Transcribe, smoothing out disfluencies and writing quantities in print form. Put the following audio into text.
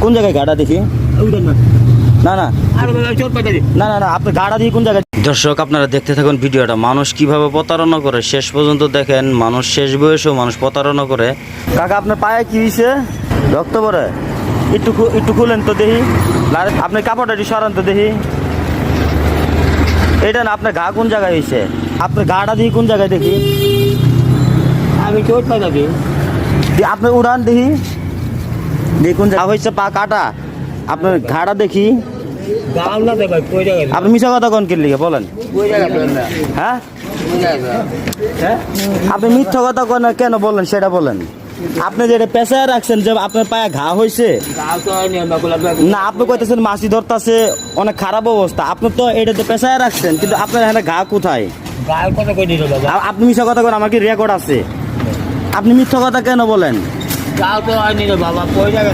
কোন জায়গায় গাড়া দেখি? না না না না না, আপনি গাড়া দিয়ে কোন জায়গায়? দর্শক আপনারা দেখতে থাকুন ভিডিওটা, মানুষ কিভাবে প্রতারণা করে শেষ পর্যন্ত দেখেন। মানুষ শেষ বয়সেও মানুষ প্রতারণা করে। কাকা আপনার পায়ে কি হয়েছে? রক্ত পড়ে? একটু খুলেন তো দেখি। আপনি কাপড়টা একটু সরান তো দেখি। এটা না, আপনার ঘা কোন জায়গায় হয়েছে? আপনার গাড়া দিয়ে কোন জায়গায় দেখি? আমি চোট পাইছি। আপনি উড়ান দেখি, দেখুন যা হয়েছে পা কাটা। আপনার ঘাড়া দেখি। গাম না ভাই, কই জায়গা? আপনি মিছা কথা কোন কিনলি বলেন? কই জায়গা না? হ্যাঁ কই জায়গা? হ্যাঁ, আপনি মিথ্যা কথা কেন বলেন সেটা বলেন। আপনি যেটা পেঁচায় রাখছেন যে আপনার পায়ে ঘা হয়েছে, গাও তো হয়নি বাকুলা। না আপনি কইতেছেন মাছি ধরতেছে, অনেক খারাপ অবস্থা। আপনি তো এটাতে পেঁচায় রাখছেন, কিন্তু আপনার এখানে ঘা কোথায়? গায়ের কথা কই দিল বাবা? আপনি মিথ্যা কথা কেন? আমার কি রেকর্ড আছে? আপনি মিথ্যা কথা কেন বলেন? গাও তো হয়নি বাবা, কই জায়গা?